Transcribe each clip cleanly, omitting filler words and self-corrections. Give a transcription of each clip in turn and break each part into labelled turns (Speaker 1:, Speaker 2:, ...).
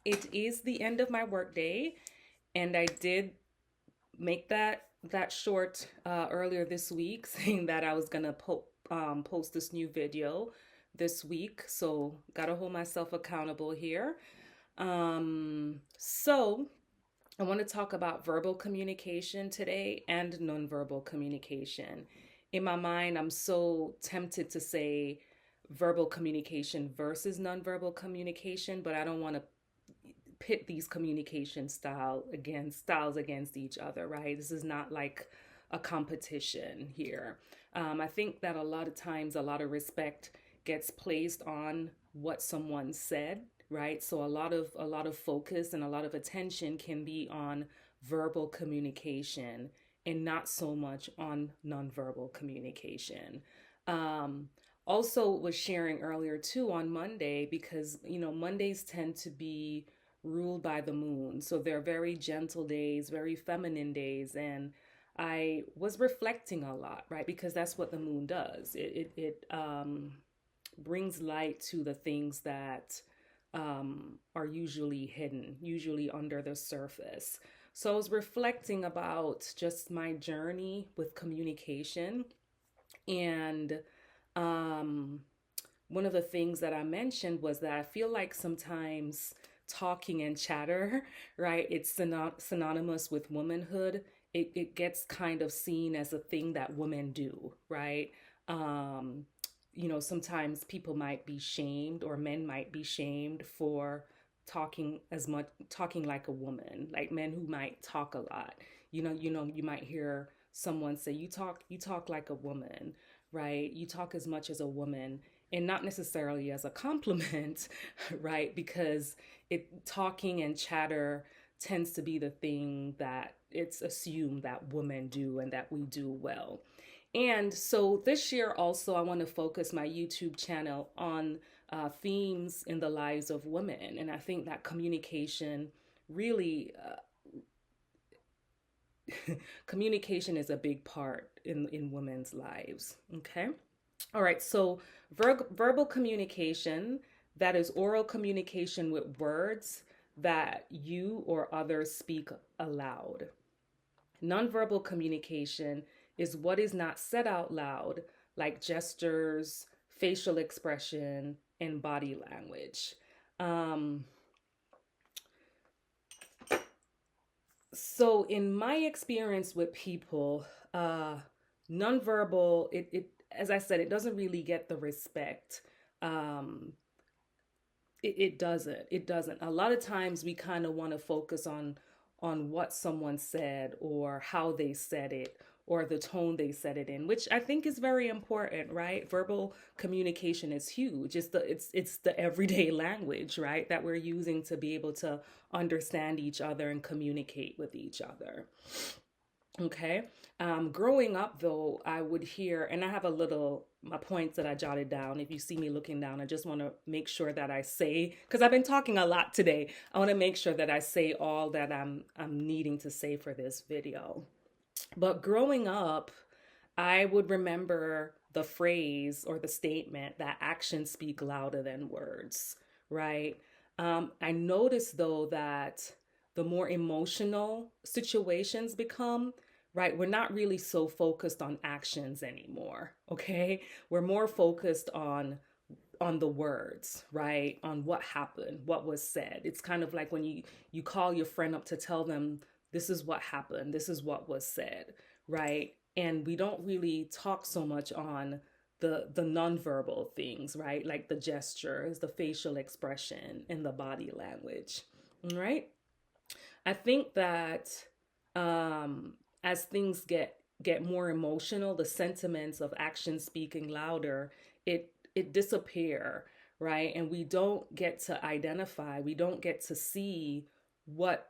Speaker 1: It is the end of my workday, and I did make that short earlier this week, saying that I was gonna post this new video this week. So gotta hold myself accountable here. So I want to talk about verbal communication today and nonverbal communication. In my mind, I'm so tempted to say verbal communication versus nonverbal communication, but I don't want to pit these communication styles against each other, right? This is not like a competition here. I think that a lot of times a lot of respect gets placed on what someone said, right? So a lot of focus and a lot of attention can be on verbal communication and not so much on nonverbal communication. Um, Also was sharing earlier too on Monday, because Mondays tend to be ruled by the moon. So they're very gentle days, very feminine days. And I was reflecting a lot, right? Because that's what the moon does. It brings light to the things that are usually hidden, usually under the surface. So I was reflecting about just my journey with communication. And um, one of the things that I mentioned was that I feel like sometimes talking and chatter, right? It's synonymous with womanhood. It gets kind of seen as a thing that women do, right? Um, Sometimes people might be shamed, or men might be shamed for talking like a woman, like men who might talk a lot. You might hear someone say, you talk like a woman, right? You talk as much as a woman, and not necessarily as a compliment, right? Because it talking and chatter tends to be the thing that it's assumed that women do and that we do well. And so this year also, I want to focus my YouTube channel on themes in the lives of women. And I think that communication really, communication is a big part in women's lives. Okay. All right. So verbal communication, that is oral communication with words that you or others speak aloud. Nonverbal communication is what is not said out loud, like gestures, facial expression, and body language. Um, so, in my experience with people, nonverbal, as I said, it doesn't really get the respect. Um, it doesn't. It doesn't. A lot of times we kind of want to focus on what someone said, or how they said it, or the tone they said it in, which I think is very important, right? Verbal communication is huge. It's the everyday language, right, that we're using to be able to understand each other and communicate with each other. Okay. Growing up, though, I would hear, and I have my points that I jotted down. If you see me looking down, I just want to make sure that I say, because I've been talking a lot today, I want to make sure that I say all that I'm needing to say for this video. But growing up, I would remember the phrase or the statement that actions speak louder than words, right? I noticed though that the more emotional situations become, right, we're not really so focused on actions anymore, okay? We're more focused on the words, right? On what happened, what was said. It's kind of like when you call your friend up to tell them this is what happened, this is what was said, right? And we don't really talk so much on the nonverbal things, right? Like the gestures, the facial expression, and the body language, right? I think that as things get more emotional, the sentiments of action speaking louder, it disappear, right? And we don't get to identify, we don't get to see what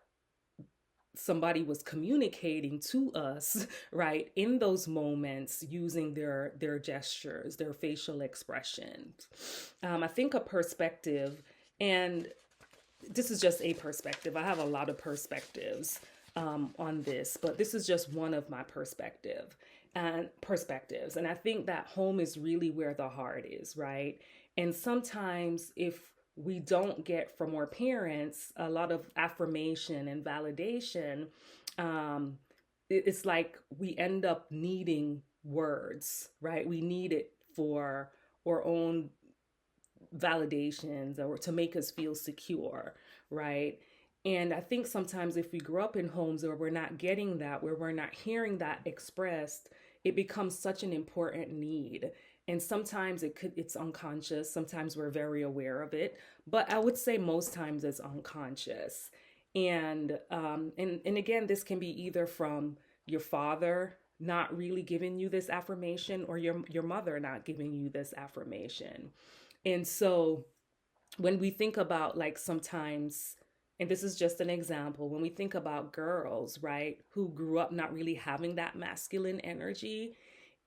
Speaker 1: somebody was communicating to us, right, in those moments, using their gestures, their facial expressions. I think a perspective, and this is just a perspective. I have a lot of perspectives on this, but this is just one of my perspectives. And I think that home is really where the heart is, right? And sometimes if we don't get from our parents a lot of affirmation and validation, um, it's like we end up needing words, right? We need it for our own validations or to make us feel secure, right? And I think sometimes if we grow up in homes where we're not getting that, where we're not hearing that expressed, it becomes such an important need. And sometimes it's unconscious, sometimes we're very aware of it, but I would say most times it's unconscious. And again, this can be either from your father not really giving you this affirmation or your mother not giving you this affirmation. And so when we think about, like, sometimes, and this is just an example, when we think about girls, right, who grew up not really having that masculine energy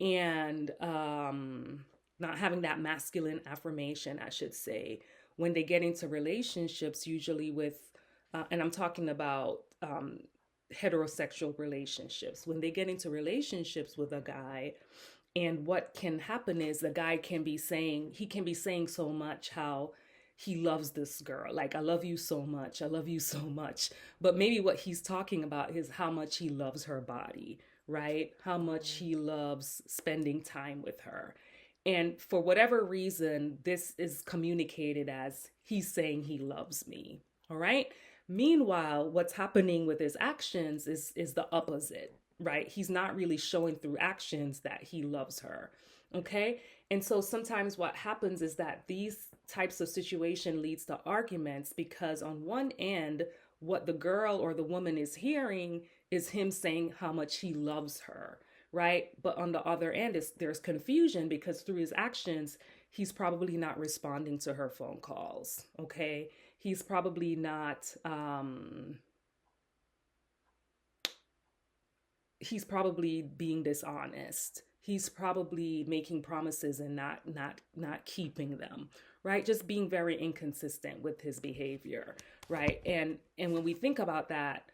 Speaker 1: and not having that masculine affirmation, I should say, when they get into relationships, usually with, and I'm talking about heterosexual relationships, when they get into relationships with a guy, and what can happen is the guy can be saying, he can be saying so much how he loves this girl. Like, I love you so much. I love you so much. But maybe what he's talking about is how much he loves her body, right? How much he loves spending time with her. And for whatever reason, this is communicated as he's saying he loves me. All right. Meanwhile, what's happening with his actions is the opposite, right? He's not really showing through actions that he loves her. Okay. And so sometimes what happens is that these types of situation leads to arguments because on one end, what the girl or the woman is hearing is him saying how much he loves her, right? But on the other end, there's confusion because through his actions, he's probably not responding to her phone calls. Okay. He's probably not, he's probably being dishonest. He's probably making promises and not keeping them, right? Just being very inconsistent with his behavior, right? And when we think about that,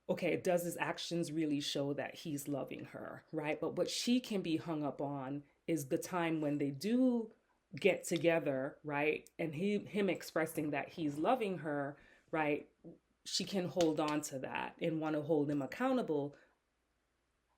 Speaker 1: okay, does his actions really show that he's loving her, right? But what she can be hung up on is the time when they do get together, right? And him expressing that he's loving her, right? She can hold on to that and want to hold him accountable,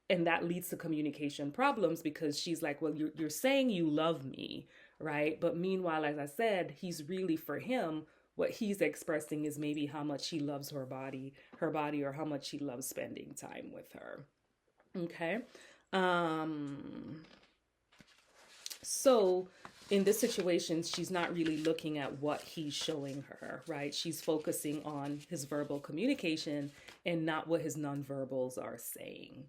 Speaker 1: and that leads to communication problems because she's like, well, you're saying you love me, right? But meanwhile, as I said, he's really, for him, what he's expressing is maybe how much he loves her body, or how much he loves spending time with her. Okay. um so in this situation, she's not really looking at what he's showing her, right? She's focusing on his verbal communication and not what his nonverbals are saying.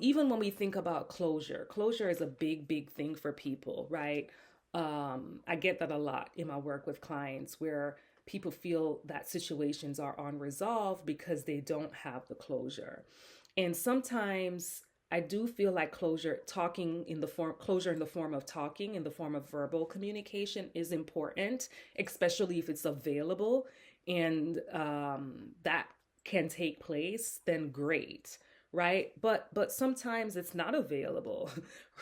Speaker 1: Even when we think about closure, closure is a big, big thing for people, right? I get that a lot in my work with clients where people feel that situations are unresolved because they don't have the closure. And sometimes I do feel like closure in the form of talking, in the form of verbal communication is important, especially if it's available and that can take place, then great, right? But sometimes it's not available,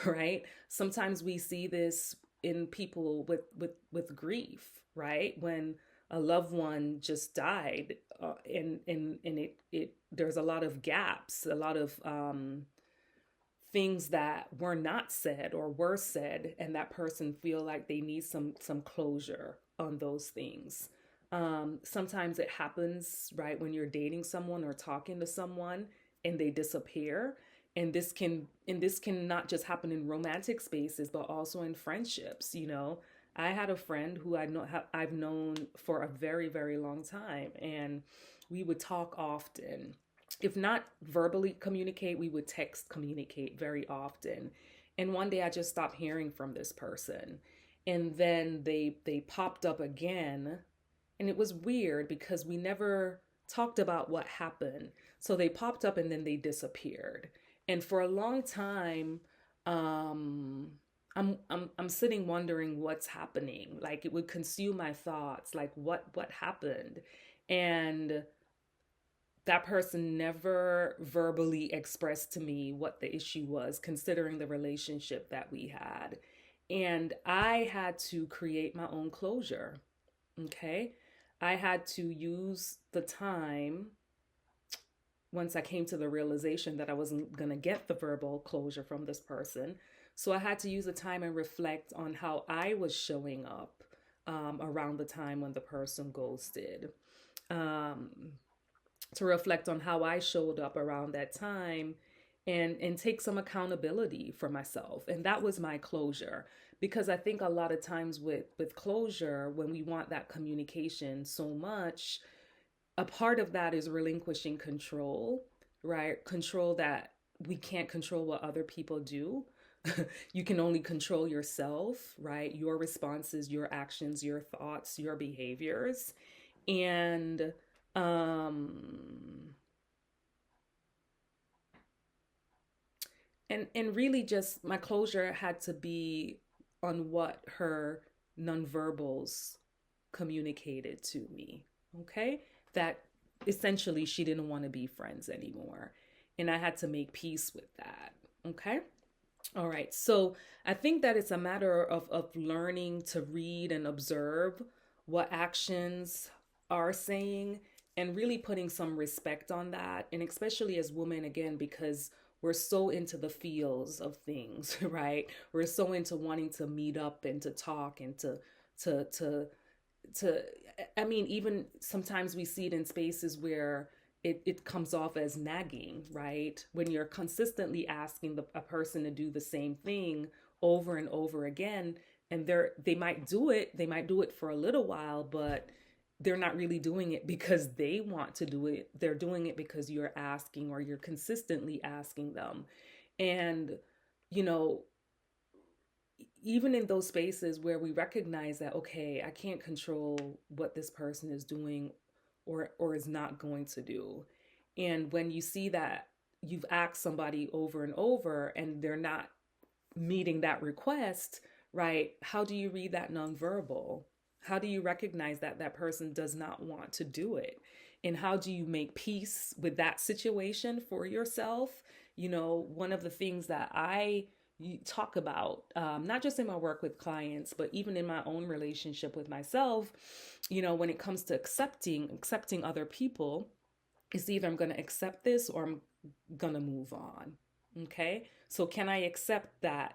Speaker 1: right? Sometimes we see this in people with grief, right? When a loved one just died, and it there's a lot of gaps, a lot of things that were not said or were said, and that person feel like they need some closure on those things. Sometimes it happens, right, when you're dating someone or talking to someone and they disappear. And this can not just happen in romantic spaces, but also in friendships. I had a friend who I've known for a very, very long time, and we would talk often. If not verbally communicate, we would text communicate very often. And one day I just stopped hearing from this person. And then they popped up again, and it was weird because we never talked about what happened. So they popped up and then they disappeared. And for a long time, um, I'm sitting wondering what's happening. Like, it would consume my thoughts. Like, what happened? And that person never verbally expressed to me what the issue was, considering the relationship that we had. And I had to create my own closure. Okay. I had to use the time once I came to the realization that I wasn't going to get the verbal closure from this person. So I had to use the time and reflect on how I was showing up around the time when the person ghosted. Um, to reflect on how I showed up around that time and take some accountability for myself. And that was my closure. Because I think a lot of times with closure, when we want that communication so much, a part of that is relinquishing control, right? Control that we can't control what other people do. You can only control yourself, right? Your responses, your actions, your thoughts, your behaviors. And um and really just my closure had to be on what her nonverbals communicated to me. Okay, that essentially she didn't want to be friends anymore, and I had to make peace with that. Okay. All right. So I think that it's a matter of learning to read and observe what actions are saying and really putting some respect on that. And especially as women, again, because we're so into the feels of things, right? We're so into wanting to meet up and to talk and to, to, to I mean, even sometimes we see it in spaces where it comes off as nagging, right? When you're consistently asking a person to do the same thing over and over again, and they might do it for a little while, but they're not really doing it because they want to do it. They're doing it because you're asking or you're consistently asking them. And, you know, even in those spaces where we recognize that, okay, I can't control what this person is doing or is not going to do. And when you see that you've asked somebody over and over and they're not meeting that request, right? How do you read that nonverbal? How do you recognize that that person does not want to do it? And how do you make peace with that situation for yourself? You know, one of the things that I talk about, not just in my work with clients, but even in my own relationship with myself, you know, when it comes to accepting other people, is either I'm going to accept this or I'm going to move on. Okay. So can I accept that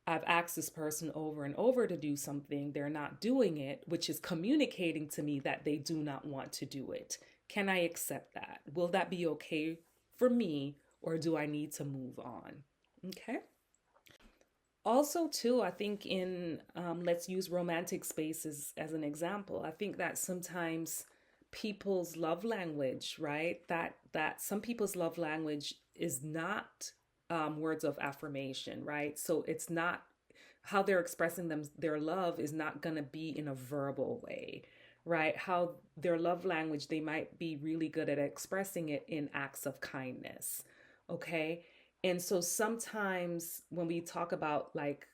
Speaker 1: I've asked this person over and over to do something, they're not doing it, which is communicating to me that they do not want to do it? Can I accept that? Will that be okay for me, or do I need to move on? Okay. Also, too, I think in let's use romantic spaces as an example. I think that sometimes people's love language, right? That some people's love language is not words of affirmation, right? So it's not how they're expressing their love is not going to be in a verbal way, right? How their love language, they might be really good at expressing it in acts of kindness. Okay. And so sometimes when we talk about like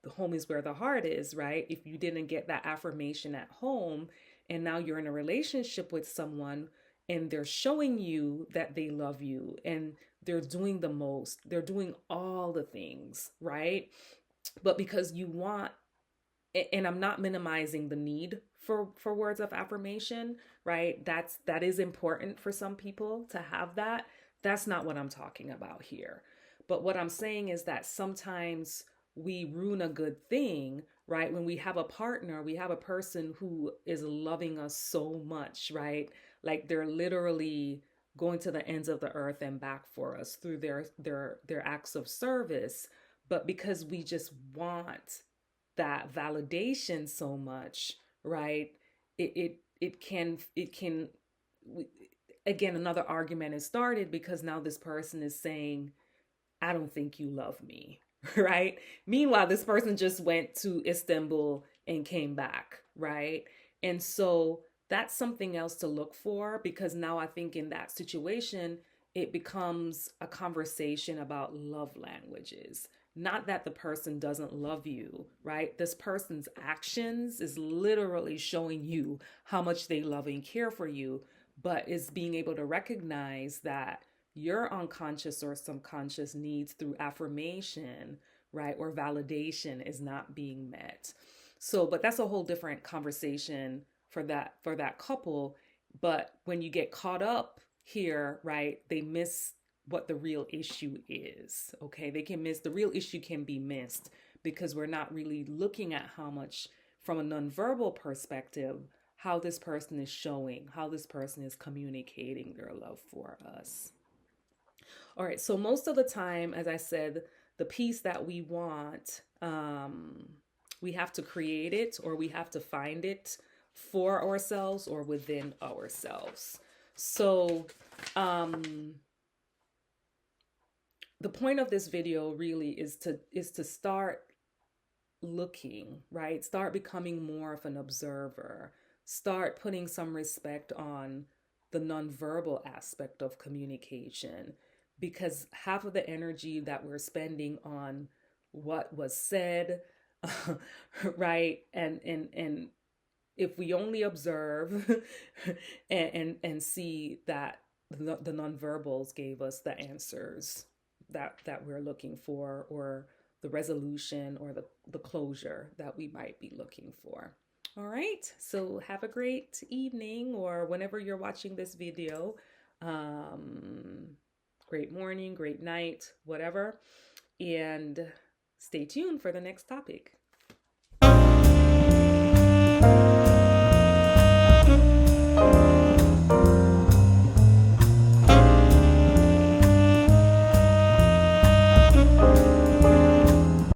Speaker 1: the home is where the heart is, right? If you didn't get that affirmation at home and now you're in a relationship with someone and they're showing you that they love you and they're doing the most, they're doing all the things, right? But because you want, and I'm not minimizing the need for words of affirmation, right? That is important for some people to have that. That's not what I'm talking about here. But what I'm saying is that sometimes we ruin a good thing, right? When we have a partner, we have a person who is loving us so much, right? Like they're literally going to the ends of the earth and back for us through their acts of service. But because we just want that validation so much, right? It can again, another argument is started because now this person is saying, I don't think you love me, right? Meanwhile, this person just went to Istanbul and came back, right? And so that's something else to look for, because now I think in that situation, it becomes a conversation about love languages. Not that the person doesn't love you, right? This person's actions is literally showing you how much they love and care for you, but is being able to recognize that your unconscious or subconscious needs through affirmation, right? Or validation is not being met. So, but that's a whole different conversation for that couple. But when you get caught up here, right, they miss what the real issue is. Okay, they can miss the real issue can be missed because we're not really looking at how much from a nonverbal perspective how this person is showing, how this person is communicating their love for us. All right, so most of the time, as I said, the piece that we want, we have to create it or we have to find it for ourselves or within ourselves. So, the point of this video really is to start looking, right? Start becoming more of an observer. Start putting some respect on the nonverbal aspect of communication because half of the energy that we're spending on what was said, right? And if we only observe and see that the nonverbals gave us the answers that we're looking for, or the resolution or the closure that we might be looking for. All right, so have a great evening or whenever you're watching this video. Great morning, great night, whatever. And stay tuned for the next topic.